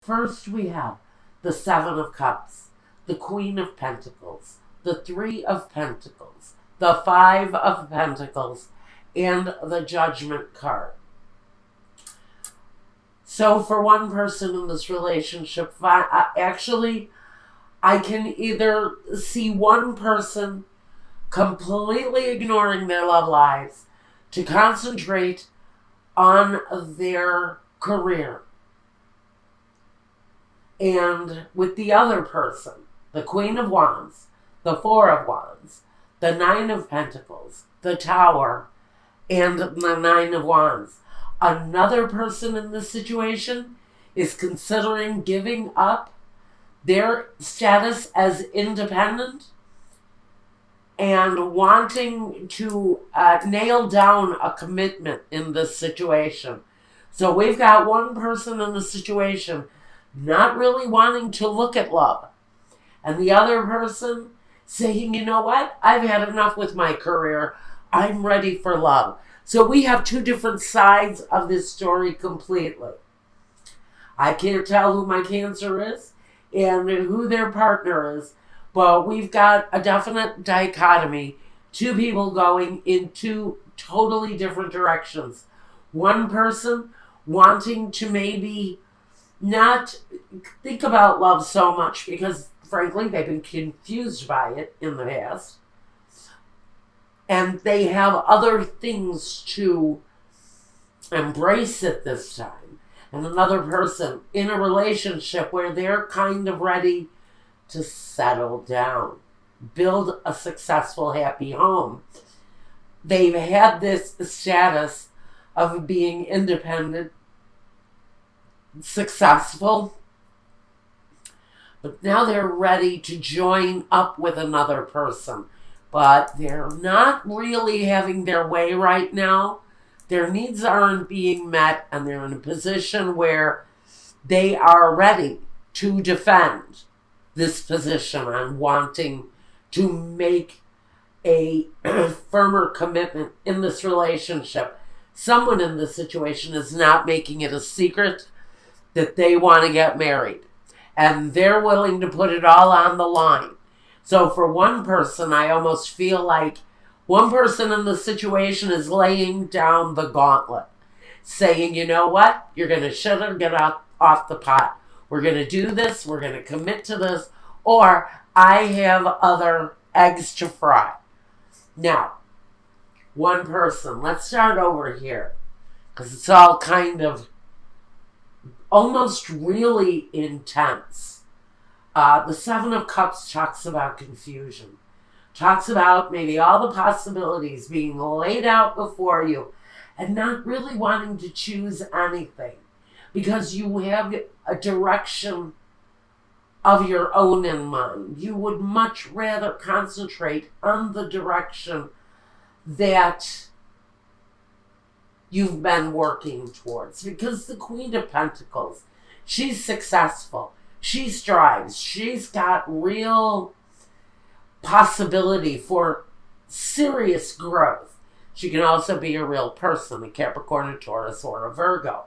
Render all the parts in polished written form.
First we have the Seven of Cups, the Queen of Pentacles, the Three of Pentacles, the Five of Pentacles, and the Judgment card. So for one person in this relationship, actually, I can either see one person completely ignoring their love lives to concentrate on their career. And with the other person, the Queen of Wands, the Four of Wands, the Nine of Pentacles, the Tower, and the Nine of Wands. Another person in this situation is considering giving up their status as independent and wanting to nail down a commitment in this situation. So we've got one person in the situation not really wanting to look at love, and the other person saying, you know what, I've had enough with my career, I'm ready for love. So we have two different sides of this story completely. I can't tell who my Cancer is and who their partner is, but we've got a definite dichotomy. Two people going in two totally different directions. One person wanting to maybe not think about love so much because, frankly, they've been confused by it in the past. And they have other things to embrace at this time. And another person in a relationship where they're kind of ready to settle down, build a successful, happy home. They've had this status of being independent, successful, but now they're ready to join up with another person. But they're not really having their way right now. Their needs aren't being met, and they're in a position where they are ready to defend this position on wanting to make a firmer commitment in this relationship. Someone in this situation is not making it a secret that they want to get married, and they're willing to put it all on the line. So for one person, I almost feel like one person in the situation is laying down the gauntlet, saying, you know what, you're going to shut her, get off the pot. We're going to do this, we're going to commit to this, or I have other eggs to fry. Now, one person, let's start over here, because it's all kind of almost really intense. The Seven of Cups talks about confusion. Talks about maybe all the possibilities being laid out before you and not really wanting to choose anything because you have a direction of your own in mind. You would much rather concentrate on the direction that you've been working towards, because the Queen of Pentacles, she's successful. She strives. She's got real possibility for serious growth. She can also be a real person, a Capricorn, a Taurus, or a Virgo.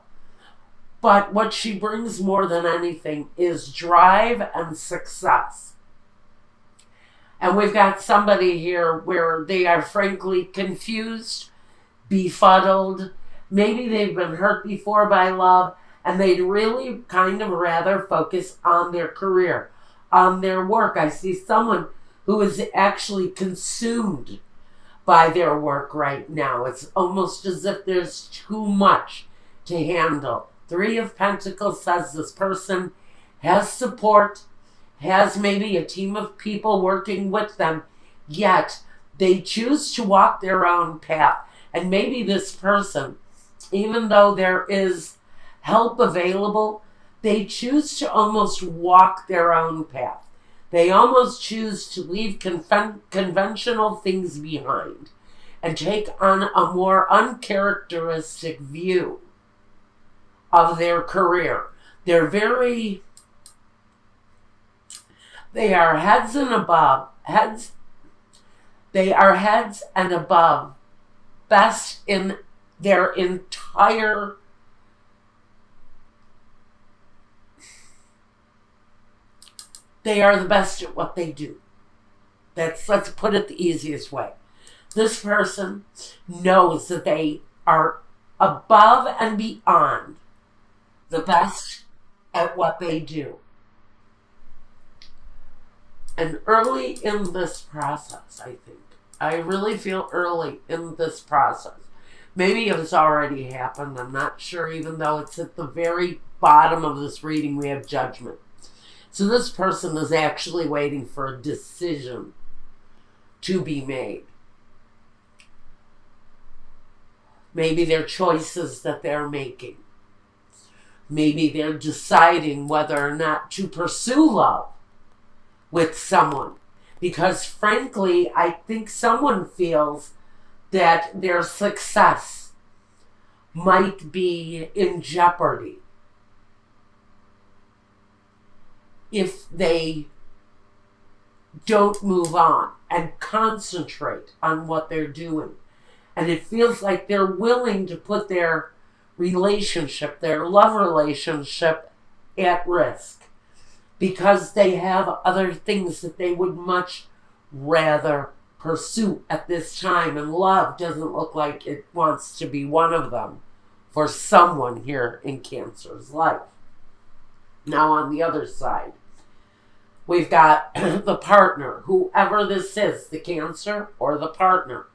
But what she brings more than anything is drive and success. And we've got somebody here where they are frankly confused, befuddled. Maybe they've been hurt before by love, and they'd really kind of rather focus on their career, on their work. I see someone who is actually consumed by their work right now. It's almost as if there's too much to handle. Three of Pentacles says this person has support, has maybe a team of people working with them, yet they choose to walk their own path. And maybe this person, even though there is help available, they choose to almost walk their own path. They almost choose to leave conventional things behind and take on a more uncharacteristic view of their career. They are heads and above, they are heads and above, best in their entire they are the best at what they do. Let's put it the easiest way. This person knows that they are above and beyond the best at what they do. And early in this process, I really feel early in this process. Maybe it's already happened. I'm not sure, even though it's at the very bottom of this reading, we have judgment. So this person is actually waiting for a decision to be made. Maybe they're choices that they're making. Maybe they're deciding whether or not to pursue love with someone. Because frankly, I think someone feels that their success might be in jeopardy if they don't move on and concentrate on what they're doing. And it feels like they're willing to put their relationship, their love relationship, at risk because they have other things that they would much rather pursue at this time. And love doesn't look like it wants to be one of them for someone here in Cancer's life. Now on the other side, we've got the partner, whoever this is, the Cancer or the partner.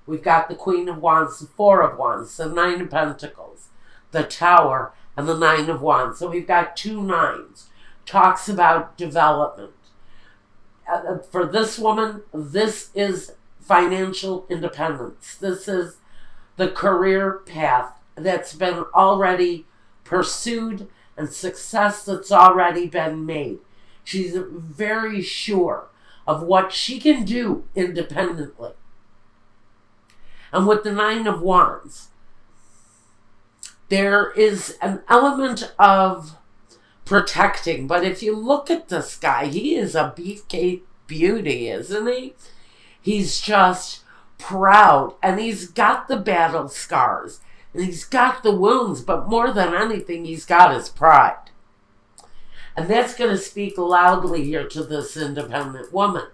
We've got the Queen of Wands, the Four of Wands, the Nine of Pentacles, the Tower, and the Nine of Wands. So we've got 2 nines. Talks about development. For this woman, this is financial independence. This is the career path that's been already pursued and success that's already been made. She's very sure of what she can do independently. And with the Nine of Wands, there is an element of protecting. But if you look at this guy, he is a beefcake beauty, isn't he? He's just proud. And he's got the battle scars. And he's got the wounds. But more than anything, he's got his pride. And that's going to speak loudly here to this independent woman.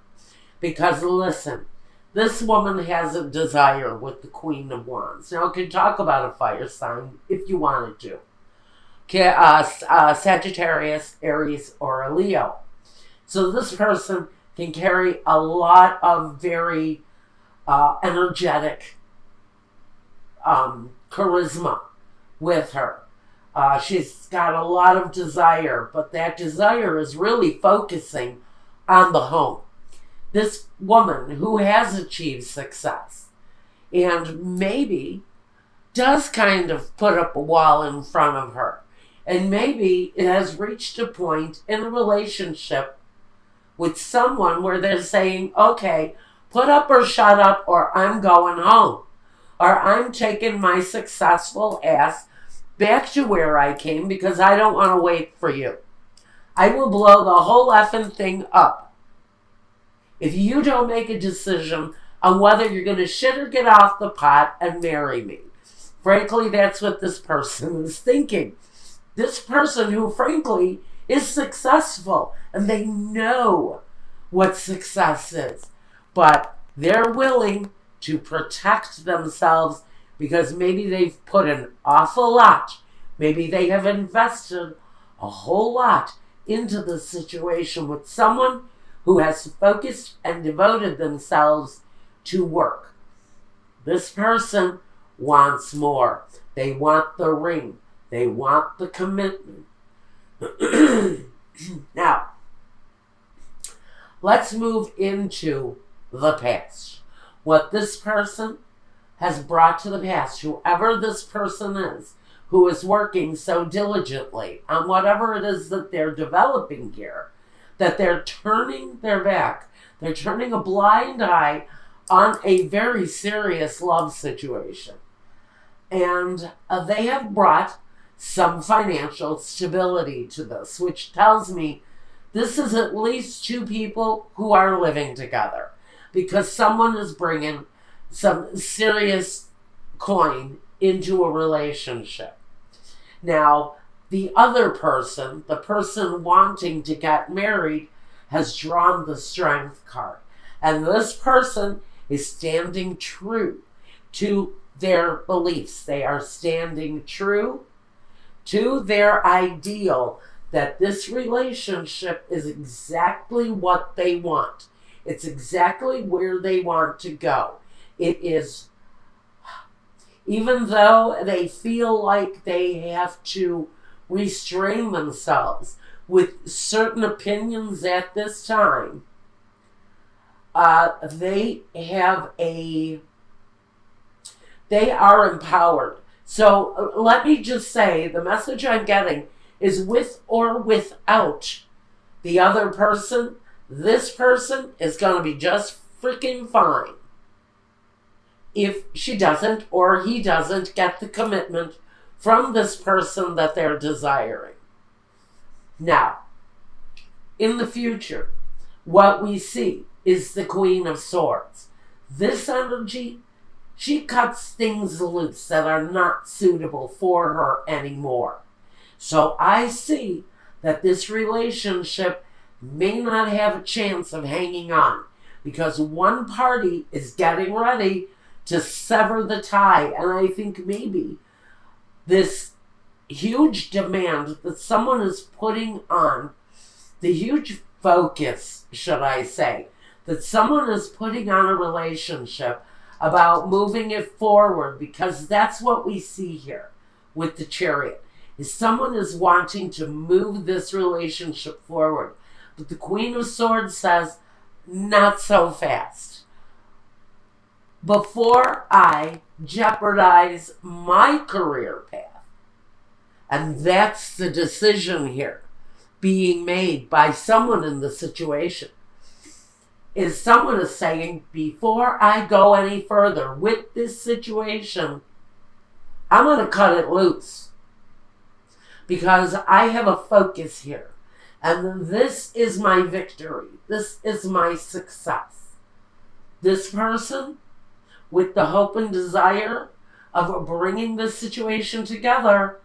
Because listen, this woman has a desire with the Queen of Wands. Now, I can talk about a fire sign if you wanted to. Sagittarius, Aries, or a Leo. So this person can carry a lot of very energetic charisma with her. She's got a lot of desire, but that desire is really focusing on the home. This woman who has achieved success and maybe does kind of put up a wall in front of her. And maybe it has reached a point in a relationship with someone where they're saying, okay, put up or shut up, or I'm going home. Or I'm taking my successful ass back to where I came because I don't want to wait for you. I will blow the whole effing thing up if you don't make a decision on whether you're going to shit or get off the pot and marry me. Frankly, that's what this person is thinking. This person who, frankly, is successful, and they know what success is. But they're willing to protect themselves because maybe they've put an awful lot. Maybe they have invested a whole lot into the situation with someone who has focused and devoted themselves to work. This person wants more. They want the ring. They want the commitment. Now, let's move into the past. What this person has brought to the past, whoever this person is, who is working so diligently on whatever it is that they're developing here, that they're turning their back. They're turning a blind eye on a very serious love situation. And they have brought some financial stability to this, which tells me this is at least 2 people who are living together because someone is bringing some serious coin into a relationship. Now, the other person, the person wanting to get married, has drawn the Strength card. And this person is standing true to their beliefs. They are standing true to their ideal that this relationship is exactly what they want. It's exactly where they want to go. It is, even though they feel like they have to restrain themselves with certain opinions at this time, they are empowered. So let me just say, the message I'm getting is with or without the other person, this person is going to be just freaking fine if she doesn't or he doesn't get the commitment from this person that they're desiring. Now, in the future, what we see is the Queen of Swords. This energy, she cuts things loose that are not suitable for her anymore. So I see that this relationship may not have a chance of hanging on because one party is getting ready to sever the tie. And I think maybe this huge demand that someone is putting on, the huge focus, should I say, that someone is putting on a relationship about moving it forward, because that's what we see here with the Chariot, is someone is wanting to move this relationship forward. But the Queen of Swords says, not so fast. Before I jeopardize my career path. And that's the decision here being made by someone in the situation. Is someone is saying, before I go any further with this situation, I'm going to cut it loose. Because I have a focus here. And this is my victory. This is my success. This person, with the hope and desire of bringing this situation together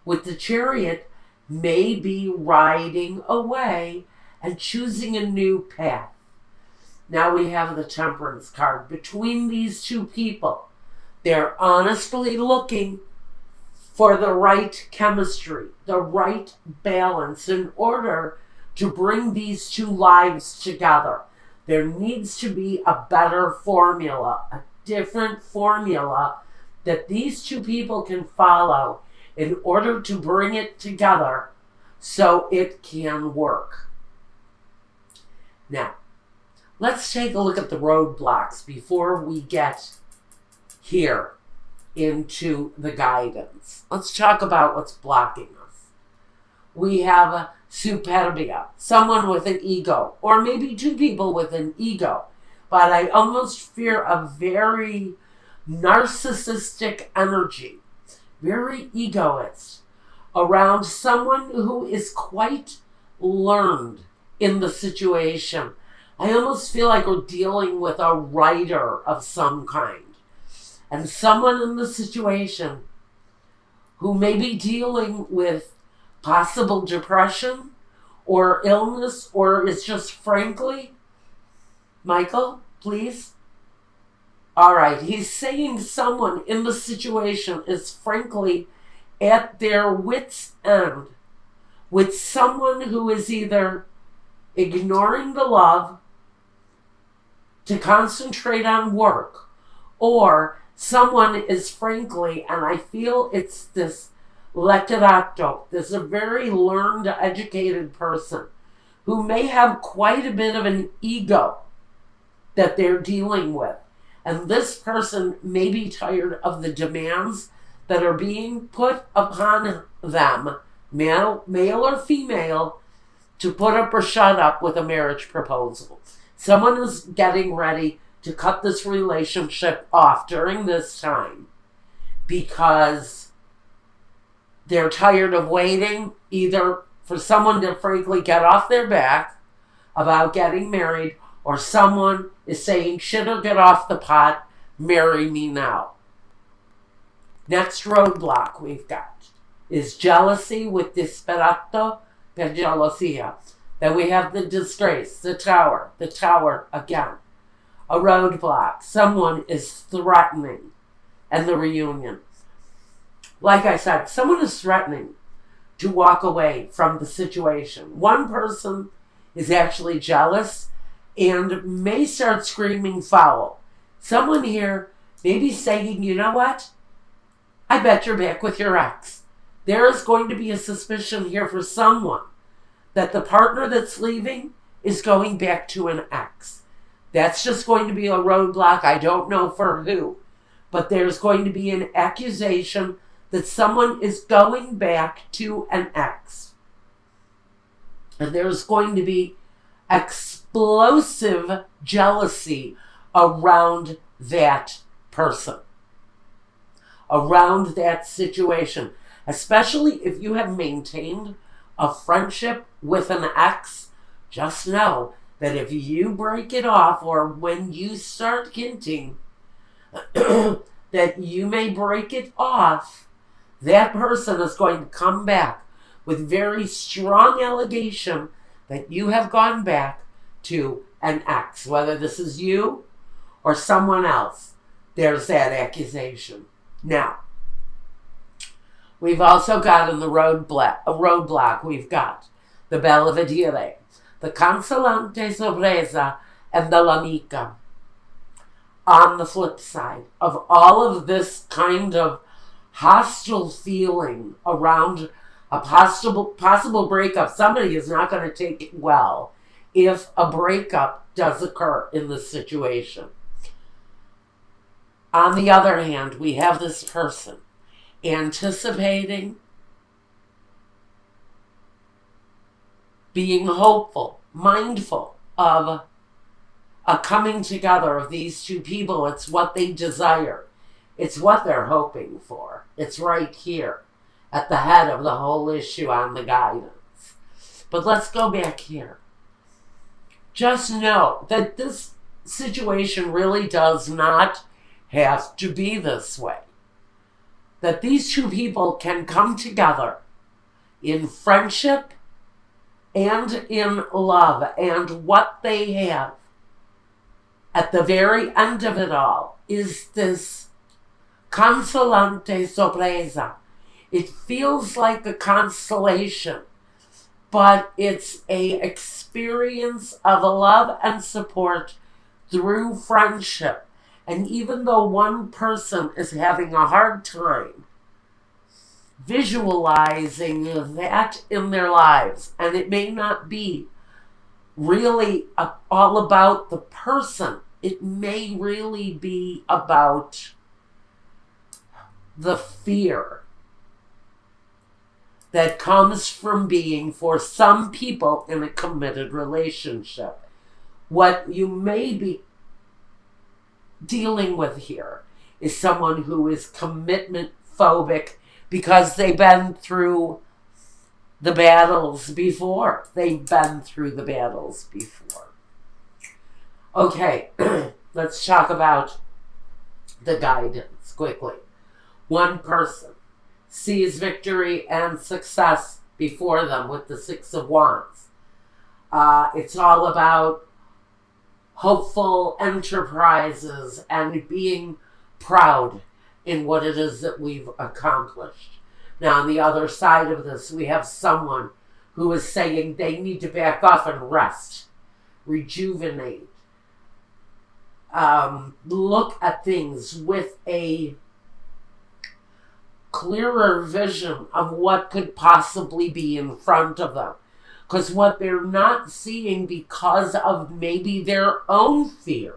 with the Chariot, may be riding away and choosing a new path. Now we have the Temperance card. Between these two people, they're honestly looking for the right chemistry, the right balance in order to bring these two lives together. There needs to be a better formula, a different formula that these two people can follow in order to bring it together so it can work. Now, let's take a look at the roadblocks before we get here into the guidance. Let's talk about what's blocking us. We have superbia, someone with an ego, or maybe two people with an ego. But I almost fear a very narcissistic energy, very egoist, around someone who is quite learned in the situation. I almost feel like we're dealing with a writer of some kind. And someone in the situation who may be dealing with possible depression or illness, or is just frankly, Michael, please. All right, he's saying someone in the situation is frankly at their wit's end with someone who is either ignoring the love to concentrate on work, or someone is frankly, and I feel it's this letterato, this a very learned, educated person who may have quite a bit of an ego that they're dealing with. And this person may be tired of the demands that are being put upon them, male or female, to put up or shut up with a marriage proposal. Someone is getting ready to cut this relationship off during this time because they're tired of waiting, either for someone to frankly get off their back about getting married, or someone is saying, shit or get off the pot, marry me now. Next roadblock we've got is jealousy with disperato per gelosia. Then we have the disgrace, the tower again. A roadblock, someone is threatening, and the reunion. Like I said, someone is threatening to walk away from the situation. One person is actually jealous and may start screaming foul. Someone here may be saying, you know what? I bet you're back with your ex. There is going to be a suspicion here for someone that the partner that's leaving is going back to an ex. That's just going to be a roadblock. I don't know for who. But there's going to be an accusation that someone is going back to an ex. And there's going to be explosive jealousy around that person, around that situation. Especially if you have maintained a friendship with an ex, just know that if you break it off, or when you start hinting that you may break it off, that person is going to come back with very strong allegation that you have gone back to an ex. Whether this is you or someone else, there's that accusation. Now, we've also got in the roadblock, we've got the Belvedere, the Consolante Sorpresa, and the L'Amica. On the flip side of all of this kind of hostile feeling around a possible breakup, somebody is not going to take it well if a breakup does occur in this situation. On the other hand, we have this person anticipating, being hopeful, mindful of a coming together of these two people. It's what they desire. It's what they're hoping for. It's right here at the head of the whole issue on the guidance. But let's go back here. Just know that this situation really does not have to be this way. That these two people can come together in friendship and in love. And what they have at the very end of it all is this Consolante Sorpresa. It feels like a consolation, but it's a experience of love and support through friendship. And even though one person is having a hard time visualizing that in their lives, and it may not be really all about the person, it may really be about the fear that comes from being, for some people, in a committed relationship. What you may be dealing with here is someone who is commitment phobic because they've been through the battles before. They've been through the battles before. Okay, let's talk about the guidance quickly. One person sees victory and success before them with the Six of Wands. It's all about hopeful enterprises and being proud in what it is that we've accomplished. Now, on the other side of this, we have someone who is saying they need to back off and rest, rejuvenate, look at things with a clearer vision of what could possibly be in front of them. Because what they're not seeing, because of maybe their own fear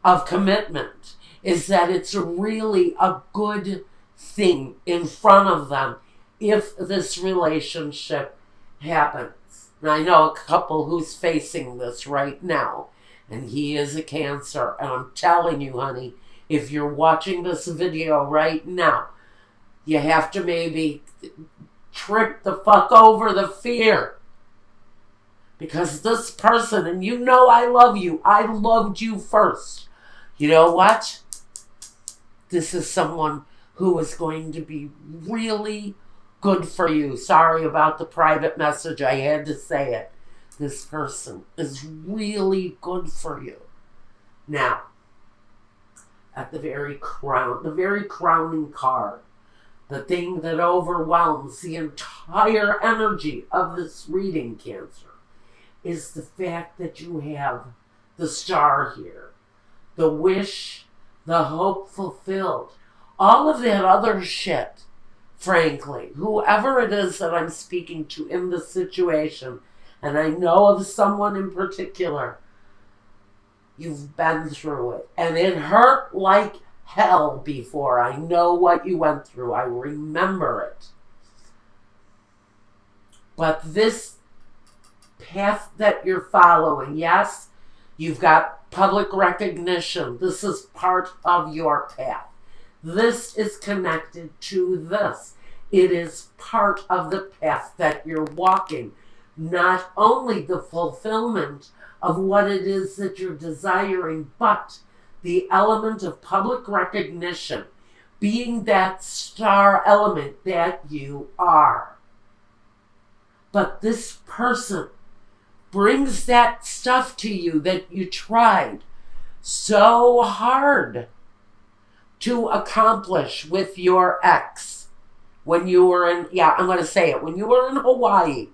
of commitment, is that it's really a good thing in front of them if this relationship happens. And I know a couple who's facing this right now, and he is a Cancer, and I'm telling you, honey, if you're watching this video right now, you have to maybe trip the fuck over the fear. Because this person, and you know I love you, I loved you first. You know what? This is someone who is going to be really good for you. Sorry about the private message. I had to say it. This person is really good for you. Now, at the very crowning card, the thing that overwhelms the entire energy of this reading, Cancer, is the fact that you have the star here. The wish, the hope fulfilled. All of that other shit, frankly, whoever it is that I'm speaking to in this situation, and I know of someone in particular, you've been through it. And it hurt like hell before. I know what you went through. I remember it. But this path that you're following, yes, you've got public recognition. This is part of your path. This is connected to this. It is part of the path that you're walking. Not only the fulfillment of what it is that you're desiring, but the element of public recognition, being that star element that you are. But this person brings that stuff to you that you tried so hard to accomplish with your ex when you were in, I'm going to say it, when you were in Hawaii.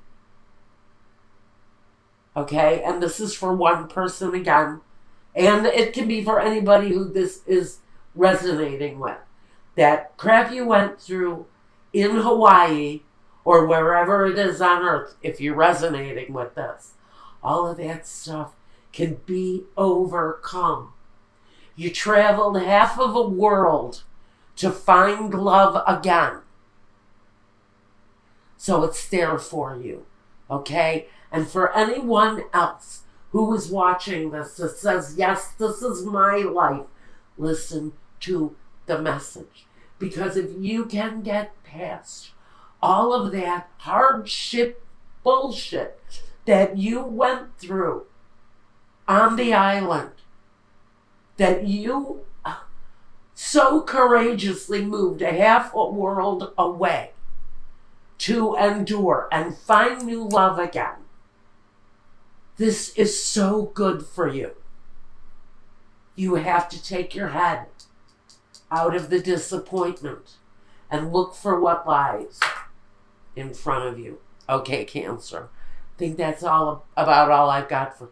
Okay, and this is for one person again. And it can be for anybody who this is resonating with. That crap you went through in Hawaii or wherever it is on earth, if you're resonating with this, all of that stuff can be overcome. You traveled half of a world to find love again. So it's there for you, okay? And for anyone else who is watching this that says, yes, this is my life, listen to the message. Because if you can get past all of that hardship bullshit that you went through on the island, that you so courageously moved a half a world away to endure and find new love again, this is so good for you. You have to take your head out of the disappointment and look for what lies in front of you. Okay, Cancer. I think that's all about all I've got for